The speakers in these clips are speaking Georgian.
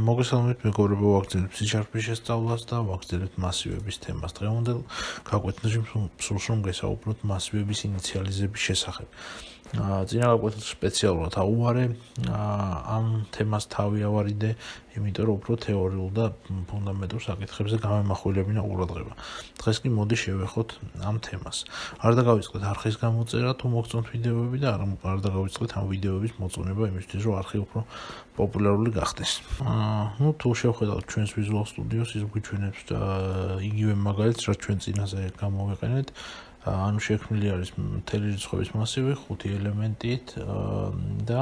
მოგესალმებით მეგობრებო, ვაგრძელებთ სიჩარფის შესწავლას და ვაგრძელებთ მასივების თემას. დღევანდელ გაკვეთილში სურს რომ გესაუბროთ მასივების ინიციალიზების შესახებ. წინა გაკვეთილში სპეციალურად აუარე ამ თემას თავი ავარიდე, იმიტომ რომ უფრო თეორიულ და ფუნდამენტურ საკითხებზე გამემახვილებინა ყურადღება. დღეს კი მოდი შევეხოთ ამ თემას. არ დაგავიწყეთ არხის გამოწერა თუ მოგწონთ ვიდეოები და არ დაგავიწყეთ ამ ვიდეოების მოწონება იმისთვის, რომ არხი უფრო პოპულარული გახდეს. თუ შევხედავთ ჩვენს Visual Studio-ს, ის გვიჩვენებს იგივე მაგალითს, რაც ჩვენ წინაზე გამოვიყენეთ. ანუ შექმნილი არის მთელი რიცხვების მასივი 5 ელემენტით და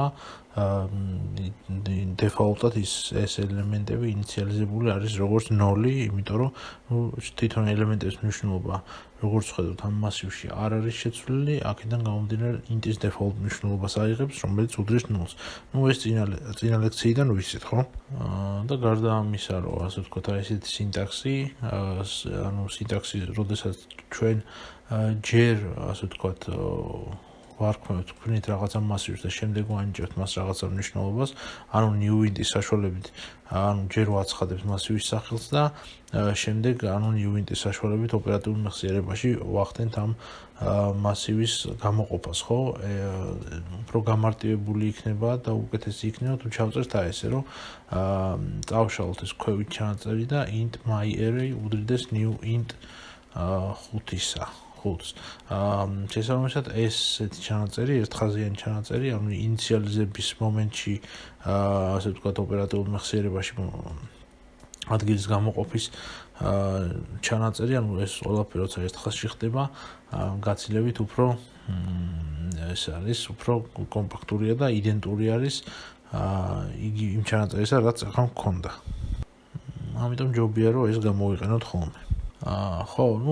დეფაულტად ეს ელემენტები ინიციალიზებული არის როგორც 0, იმიტომ რომ თვითონ ელემენტების მნიშვნელობა როგორც ხედავთ ამ მასივში არ არის შეცვლილი, აქედან გამომდინარე int-ის default მნიშვნელობას აიღებს, რომელიც უდრის 0-ს. ეს წინა ლექციიდან ვიცით, ხო? და გარდა ამისა, რომ ასე ვთქვათ, ესეთი სინტაქსი, ანუ სინტაქსი, როდესაც ჩვენ ჯერ ასე ვთქვათ ვარქმევთ რაღაცა მასივს და შემდეგ ვანიჭებთ მას რაღაცა მნიშვნელობას, ანუ new int-ის საშუალებით, ანუ ჯერ ვაცხადებთ მასივის სახელს და შემდეგ ანუ new int-ის საშუალებით ოპერატიულ მეხსიერებაში ვახდენთ ამ მასივის გამოყოფას, ხო? უფრო გამარტივებული იქნება და უკეთესი იქნება თუ ჩავწერთ ესე, რომ წავშალოთ ეს ქვევით ჩანაწერი და int myArray უდრიდეს new int 5-ისა. შესაბამისად ესეთი ჩანაწერი, ერთხაზიანი ჩანაწერი, ანუ ინიციალიზების მომენტში, ასე ვთქვათ, ოპერატიულ მეხსიერებაში ადგილის გამოყოფის ჩანაწერი, ანუ ეს ყველაფერი როცა ერთხელში ხდება, გაცილებით უფრო ეს არის, უფრო კომპაქტურია და იდენტური არის იგი იმ ჩანაწერისა, რაც ახლა მქონდა. ამიტომ ჯობია რომ ეს გამოვიყენოთ ხოლმე. ხო,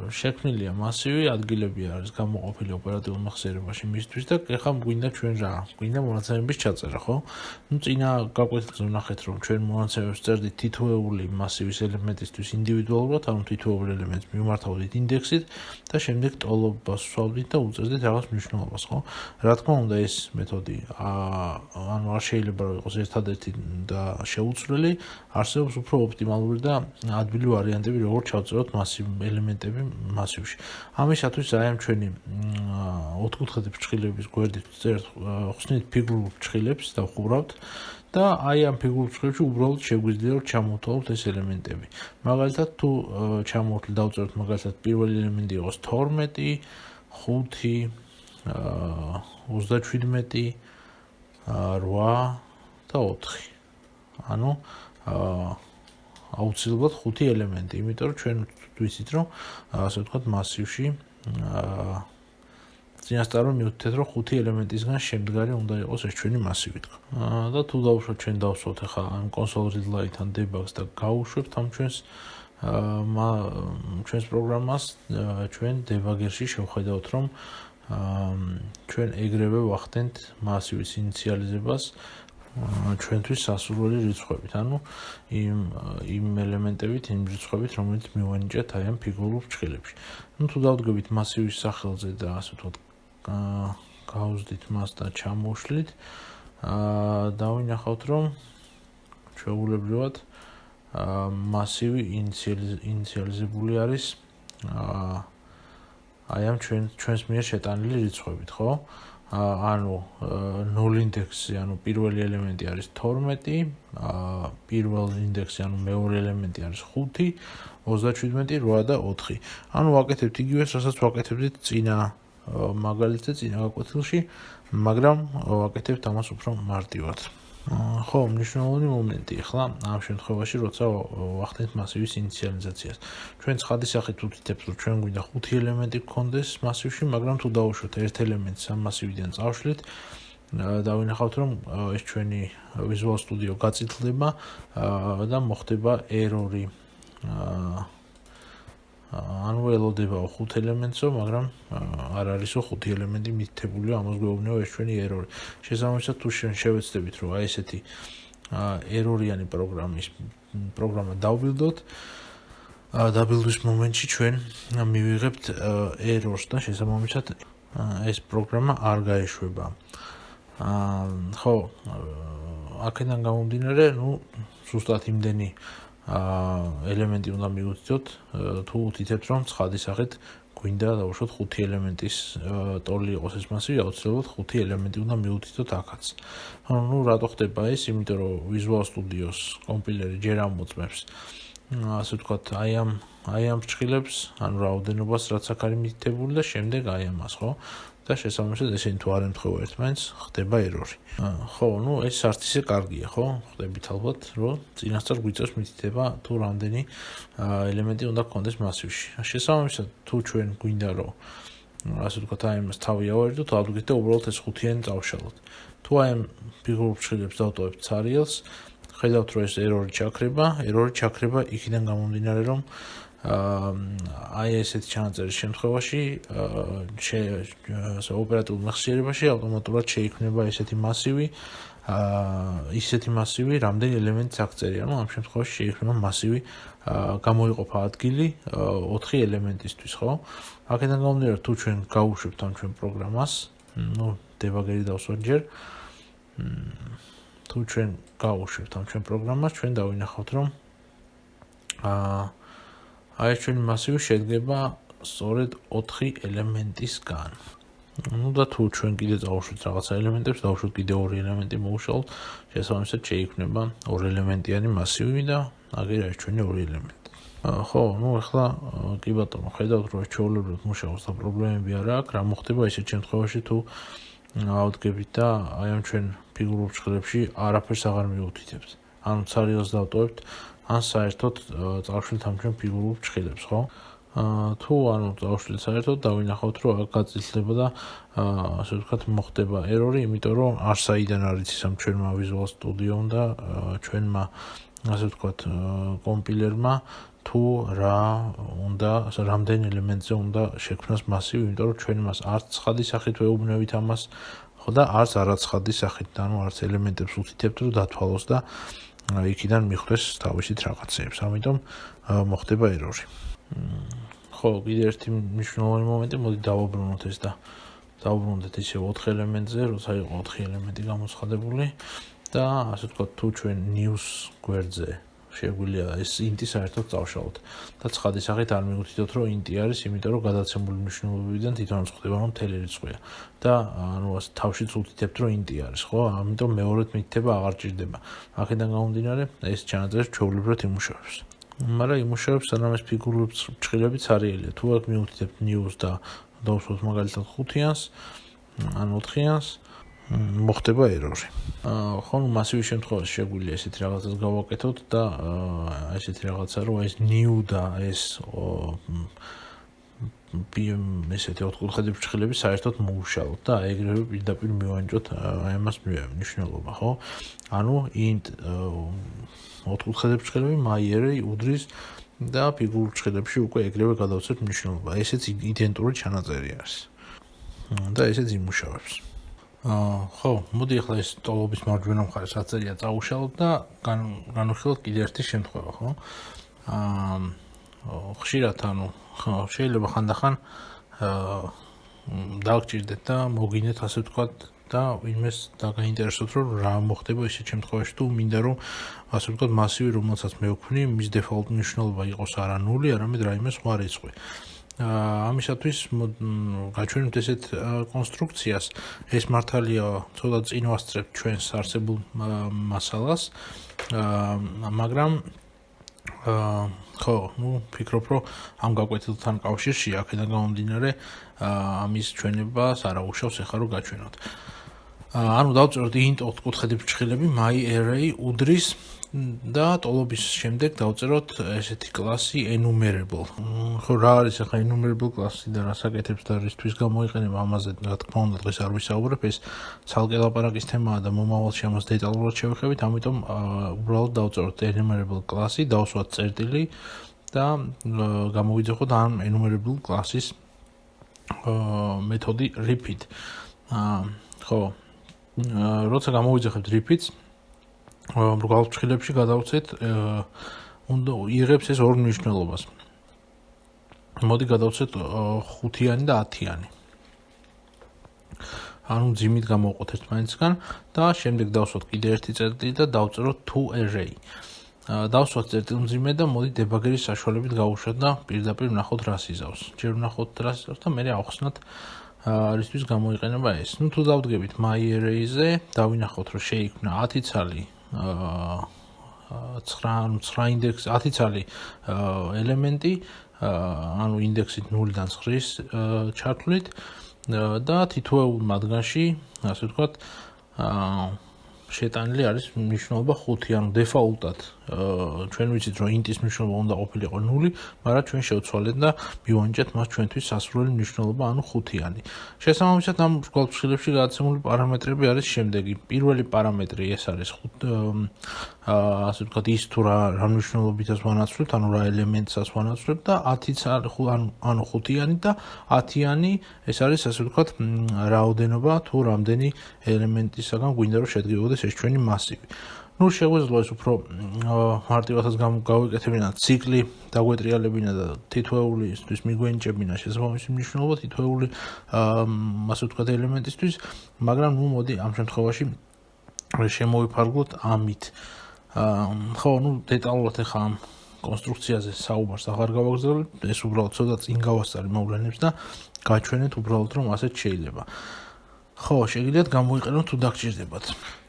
შექმნილია მასივი, ადგილები არის გამოყოფილი ოპერატიულ მეხსიერებაში მისთვის და ეხლა გვინდა ჩვენ რა? გვინდა მონაცემების ჩაწერა, ხო? წინა გაკვეთილზე ვნახეთ, რომ ჩვენ მონაცემებს წერდით თითოეული მასივის ელემენტისთვის ინდივიდუალურად, ანუ თითოეულ ელემენტს მიმართავდით ინდექსით და შემდეგ ტოლობას ვსვავდით და უწევდით რაღაც მნიშვნელობას, ხო? რა თქმა უნდა, ეს მეთოდი ანუ არ შეიძლება რომ იყოს ერთადერთი და შეუცვლელი, არსებობს უფრო ოპტიმალური და ადვილი ვარიანტები, როგორც ჩავწეროთ ელემენტები მასივში. ამისათვის აიამ ჩვენი 4-კუთხედი ფრჩხილების გვერდით წერთ ხსნით ფიგურულ ფრჩხილებს და ვხურავთ და აი ამ ფიგურულ ფრჩხილებში უბრალოდ შეგვიძლია რომ ჩამოვთვალოთ ეს ელემენტები. მაგალითად თუ ჩამოვთვლით დავწეროთ მაგალითად პირველი ელემენტი იყოს 12, 5, 37, 8 და 4. ანუ აუცილებლად 5 ელემენტი, იმიტომ რომ ჩვენ ვიცით, რომ ასე ვთქვათ, მასივში წინასწარ მივხვდეთ, რომ 5 ელემენტისგან შემდგარი უნდა იყოს ეს ჩვენი მასივი. და თუ დავუშვათ, ჩვენ დავსვათ ახლა ამ console readline-თან debug-ს და გავუშვებთ ამ ჩვენს პროგრამას, ჩვენ debugger-ში შევხედავთ, რომ ჩვენ ეგრევე ვახდენთ მასივის ინიციალიზებას ჩვენთვის სასურველი რიცხვებით, ანუ იმ ელემენტებით, იმ რიცხვებით, რომელიც მივანიჭეთ აი ამ ფიგურულ ფრჩხილებში. თუ დავდგებით მასივის სახელზე და ასე ვთქვათ, გავუზდით მას და ჩამოვშლით, დავინახავთ, რომ ჩვეულებრივად მასივი ინიციალიზებული არის აი ამ ჩვენს მიერ შეტანილი რიცხვებით, ხო? ანუ 0 ინდექსი, ანუ პირველი ელემენტი არის 12, პირველი ინდექსი, ანუ მეორე ელემენტი არის 5, 37, 8 და 4. ანუ ვაკეთებთ იგივეს, რასაც ვაკეთებდით წინა მაგალითზე, წინა გაკვეთილში, მაგრამ ვაკეთებთ ამას უფრო მარტივად. ხო, მნიშვნელოვანი მომენტი ახლა ამ შემთხვევაში, როცა ვახდენთ მასივის ინიციალიზაციას. ჩვენ ცხადის სახით ვთითებთ, რომ ჩვენ გვინდა 5 ელემენტი გქონდეს მასივში, მაგრამ თუ დავუშვათ ერთ ელემენტს ამ მასივიდან წავშლით, დავინახავთ, რომ ეს ჩვენი Visual Studio გაწითლდება და მოხდება ერორი. ანუ ელოდება 5 ელემენტსო, მაგრამ არ არისო 5 ელემენტი მითითებულია, ამას გვეუბნება ეს ჩვენი ერორი. შესაბამისად, თუ შევეცდებით, რომ აი ესეთი ერორიანი პროგრამა დავბილდოთ, დაბილდვის მომენტში ჩვენ მივიღებთ ერორს და შესაბამისად ეს პროგრამა არ გაეშვება. ხო, აქედან გამომდინარე, ზუსტად იმდენი ელემენტი უნდა მივუთითოთ, თუ უთითებთ, რომ ცხადის სახით გვინდა დავუშვოთ 5 ელემენტის ტოლი იყოს ეს მასივი, აუცილებლად 5 ელემენტი უნდა მივუთითოთ აქაც. ანუ რატო ხდება ეს? იმიტომ რომ Visual Studio-ს კომპილერი ჯერ ამოწმებს ასე ვთქვათ, აი ამ ფრჩხილებს, ანუ რაოდენობას, რაც აქ არის მითითებული და შემდეგ აი ამას, ხო? და შესაბამისად ესენი თუ არ ემთხვევა ერთმანეთს, ხდება ერორი. ხო, ეს არც ისე კარგია, ხო? ხდებით ალბათ, რომ წინასწარ გვიწევს მითითება თუ რამდენი ელემენტი უნდა გქონდეს მასივში. შესაბამისად, თუ ჩვენ გვინდა რომ ასე ვთქვათ, აი ამას თავი ავარიდოთ, ავდგეთ და უბრალოდ ეს 5-იანი წავშალოთ. თუ აი ამ ფიგურულ ფრჩხილებს დავტოვებთ ცარიელს, ხედავთ რომ ეს ერორი ჩაქრება იქიდან გამომდინარე რომ აი ესეთი ჩანაწერის შემთხვევაში ოპერატიულ მეხსიერებაში ავტომატურად შეიქმნება ისეთი მასივი, რამდენი ელემენტს აქ წერია. ამ შემთხვევაში შეიქმნება მასივი, გამოიყოფა ადგილი 4 ელემენტისთვის, ხო? აქედან გამომდინარე, თუ ჩვენ გავუშვებთ ამ ჩვენ პროგრამას, დებაგერი დავსვათ ჯერ. თუ ჩვენ გავუშვებთ ამ ჩვენ პროგრამას, ჩვენ დავინახავთ, რომ აი ეს ჩვენი მასივი შედგება სწორედ 4 ელემენტისგან. და თუ ჩვენ კიდე წავუშვით რაღაცა ელემენტებს, დავუშვით კიდე 2 ელემენტი მოვუშალოთ, შესაბამისად შეიქმნება 2 ელემენტიანი მასივი და აგერ არის ჩვენი 2 ელემენტი. ხო, ახლა კი ბატონო, ხედავთ რომ ჩვეულებრივად მუშაობს და პრობლემები არ აქვს, რა მოხდება ისეთ შემთხვევაში თუ ავდგებით და აი ამ ჩვენ ფიგურულ ფრჩხილებში არაფერს აღარ მივუთითებთ. ანუ ცარიელს დავტოვებთ, ან საერთოდ წავშვილთ ამ ჩვენ ფიგურულ ფრჩხილებს, ხო? თუ წავშვილთ საერთოდ, დავინახავთ, რომ აქ გაწილდება და ასე ვთქვათ, მოხდება ერორი, იმიტომ რომ არ საიდან არის ის ამ ჩვენმა Visual Studio-მ და ჩვენმა ასე ვთქვათ, კომპილერმა თუ რამდენ ელემენტზე უნდა შექმნას მასივი, იმიტომ რომ ჩვენ მას არც ცხადის სახით ვეუბნევით ამას, ხო და არც არაცხადის სახით, ანუ არც ელემენტებს უთითებთ, რომ დათვალოს და იქიდან მიხვდეს თავისით რაღაცეებს. ამიტომ მოხდება ერორი. ხო, კიდე ერთი მნიშვნელოვანი მომენტი, მოდი დავაბრუნოთ ეს და დავაბრუნდეთ ისე 4 ელემენტზე, როცა იყო 4 ელემენტი გამოცხადებული და ასე ვთქვათ, თუ ჩვენ news გვერდზე შეგვიძლია ეს inti საერთოდ წავშალოთ და ცხადის სახით არ მივუთითოთ, რომ inti არის, იმიტომ რომ გადაცემული მნიშვნელობებიდან თვითონაც ხდება, რომ მთელი რიცხვია და თავშიც უთითებთ, რომ inti არის, ხო? ამიტომ მეორედ მითითება აღარ ჭირდება. აქედან გამომდინარე, ეს ჩანაწერი ჩვეულებრივად იმუშავებს. მაგრამ იმუშავებს, სანამ ეს ფიგურული ფრჩხილებიც არიელია. თუ აქ მივუთითებთ news და დავუსვათ მაგალითად 5-იანს, ან 4-იანს, მოხდება ერორი. ხო, მასივის შემთხვევაში შეგვიძლია ესეთი რაღაცას გავაკეთოთ და ესეთი რაღაცა, რომ ეს new და ეს ესეთი 4-კუთხედი ფრჩხილები საერთოდ მოუშალოთ და ეგრევე პირდაპირ მივანიჭოთ აი ამას მნიშვნელობა, ხო? ანუ int 4-კუთხედი ფრჩხილები my-array უდრის და ფიგურულ ფრჩხილებში უკვე ეგრევე გადავცეთ მნიშვნელობა. ესეც იდენტური ჩანაწერი არის. და ესეც იმუშავებს. ხო, მოდი ახლა ეს ტოლობის მარჯვენა მხარეს აწერია წავუშალოთ და განვიხილოთ კიდე ერთი შემთხვევა, ხო? ხშირად შეიძლება ხანდახან დაგჭირდეთ და მოგინდეთ ასე ვთქვათ და იმეს დაგაინტერესოთ, რომ რა მოხდება ისეთ შემთხვევაში, თუ მინდა რომ ასე ვთქვათ მასივი, რომელსაც მე ვქმნი, მის დეფოლტ მნიშვნელობა იყოს არა 0, არამედ რაიმე სხვა რიცხვი. ამისათვის გაჩვენებთ ესეთ კონსტრუქციას, ეს მართალია ცოტა წინ ვასწრებთ ჩვენს არსებულ მასალას, მაგრამ ხო, ფიქრობ, რომ ამ გაკვეთილთან კავშირში აქედან გამომდინარე ამის ჩვენებას არ აუშავს ეხლა რომ გაჩვენოთ. ანუ დავწეროთ int 4-კუთხედი ფრჩხილები my-array უდრის და ტოლობის შემდეგ დავწეროთ ესეთი კლასი enumerable. ხო, რა არის ახლა enumerable კლასი და რას აკეთებს და რისთვის გამოიყენება ამაზე, რა თქმა უნდა, დღეს არ ვისაუბრებ, ეს ცალკე ლაპარაკის თემაა და მომავალში ამას დეტალურად შევეხებით, ამიტომ უბრალოდ დავწეროთ enumerable კლასი, დავსვათ წერტილი და გამოვიძახოთ ამ enumerable კლასის მეთოდი repeat. ხო, როცა გამოვიძახებთ repeats მრგვალ ფრჩხილებში გადავცეთ უნდა იღებს ეს ორ მნიშვნელობას. მოდი გადავცეთ 5-იანი და 10-იანი. ანუ ძიმით გამოვყოთ ერთმანეთისგან და შემდეგ დავსვათ კიდე ერთი წერტილი და დავწეროთ to array. დავსვათ წერტილმძიმე და მოდი დებაგერის საშუალებით გავუშვათ და პირდაპირ ვნახოთ რას იზავს. ჯერ ვნახოთ რას იზავს და მერე ავხსნათ რისთვის გამოიყენება ეს. ნუ თუ დავდგებით MyArray-ზე, დავინახოთ რომ შეიქმნა 10 ცალი 9 ინდექსი 10 ცალი ელემენტი, ანუ ინდექსით 0-დან 9-ის ჩართვლით და თითოეულ მათგანში, ასე ვთქვათ, შეტანილი არის მნიშვნელობა 5, ანუ დეფაულტად ჩვენ ვიცით რომ int-ის მნიშვნელობა უნდა ყოფილიყო 0, მაგრამ ჩვენ შევცვალეთ და მივანიჭეთ მას ჩვენთვის სასურველი მნიშვნელობა, ანუ 5-იანი. შესაბამისად ამ გვალფრთხილებში გადაცემული პარამეტრები არის შემდეგი. პირველი პარამეტრი ეს არის ასე ვთქვათ ის თუ რა მნიშვნელობითაც ვანაცვლებთ, ანუ რა ელემენტსაც ვანაცვლებთ და 10 ანუ 5-იანი და 10-იანი ეს არის ასე ვთქვათ რაოდენობა თუ რამდენი ელემენტისაგან გვინდა რომ შედგებოდეს ეს ჩვენი მასივი. ნუ შეგვეძლო ეს უფრო მარტივადაც გავეკეთებინა ციკლი, დაგვეტრიალებინა და თითოეულისთვის მიგვენიჭებინა შესაბამისი მნიშვნელობა თითოეული ასე ვთქვათ ელემენტისთვის, მაგრამ ნუ მოდი ამ შემთხვევაში შემოვიფარგლოთ ამით. ხო, ნუ დეტალურად ახლა ამ კონსტრუქციაზე საუბარს აღარ გავაგრძელებთ, ეს უბრალოდ ცოტა წინ გავასწარი მოვლენებს და გაჩვენეთ უბრალოდ რომ ასეც შეიძლება. ხო, შეგიძლიათ გამოიყენოთ თუ დაგჭირდებათ.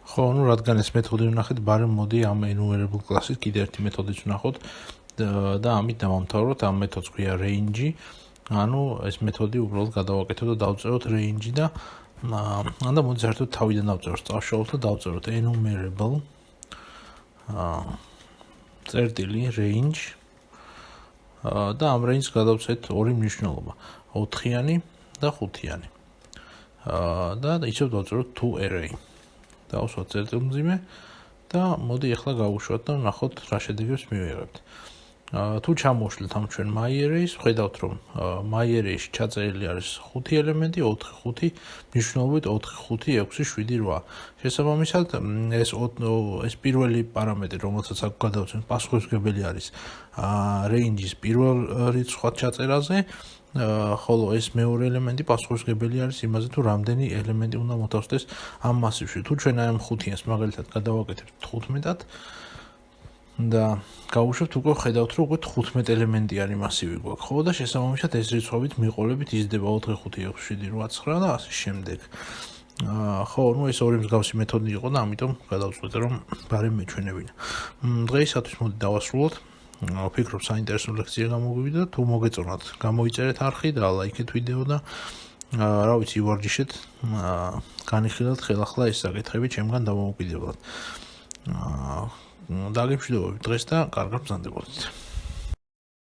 ხო, ნუ რადგან ეს მეთოდი ვნახეთ, ბარემ მოდი ამ enumerable class-ის კიდე ერთი მეთოდიც ვნახოთ და ამით დავამთავროთ. ამ მეთოდს ქვია range, ანუ ეს მეთოდი უბრალოდ გადავაკეთოთ და დავწეროთ range და და მოდი საერთოდ თავიდან დავწეროთ, წავშალოთ და დავწეროთ enumerable წერტილი range და ამ range-ს გადავცეთ ორი მნიშვნელობა, 4-იანი და 5-იანი. და ისევ დავწეროთ to array. დავსვათ წერტილმძიმე და მოდი ახლა გავუშვათ და ვნახოთ რა შედეგებს მივიღებთ. თუ ჩამოვშლით ამ ჩვენ MyArray-ს, ხედავთ რომ MyArray-ში ჩაწერილი არის 5 ელემენტი, 4, 5, მნიშვნელობით 4, 5, 6, 7, 8. შესაბამისად, ეს პირველი პარამეტრი, რომელსაც აქ გადავცემთ, პასუხისმგებელი არის range-ის პირველ რიცხვად ჩაწერაზე, ხოლო ეს მეორე ელემენტი პასუხისმგებელი არის იმაზე, თუ რამდენი ელემენტი უნდა მოთავსდეს ამ მასივში. თუ ჩვენ აი ამ 5-იანს მაგალითად გადავაკეთებთ 15-ად და გავუშვებთ უკვე ხედავთ რომ უკვე 15 ელემენტიანი მასივი გვაქვს, ხო და შესაბამისად ეს რიცხვებით მიყოლებით იზრდება 4, 5, 6, 7, 8, 9 და ასე შემდეგ. ხო, ნუ ეს ორი მსგავსი მეთოდი იყო და ამიტომ გადავწყვეტე რომ ბარემ მეჩვენებინა. დღეისათვის მოდი დავასრულოთ. ვფიქრობ საინტერესო ლექცია გამოგვივიდა, თუ მოგეწონათ, გამოიწერეთ არხი და ლაიქეთ ვიდეო და რა ვიცი, ვარჯიშეთ, განიხილოთ ხელახლა ეს საკითხები ჩემგან დამოუკიდებლად. დაგემშვიდობებით დღეს და კარგად ბრძანდებოდეთ.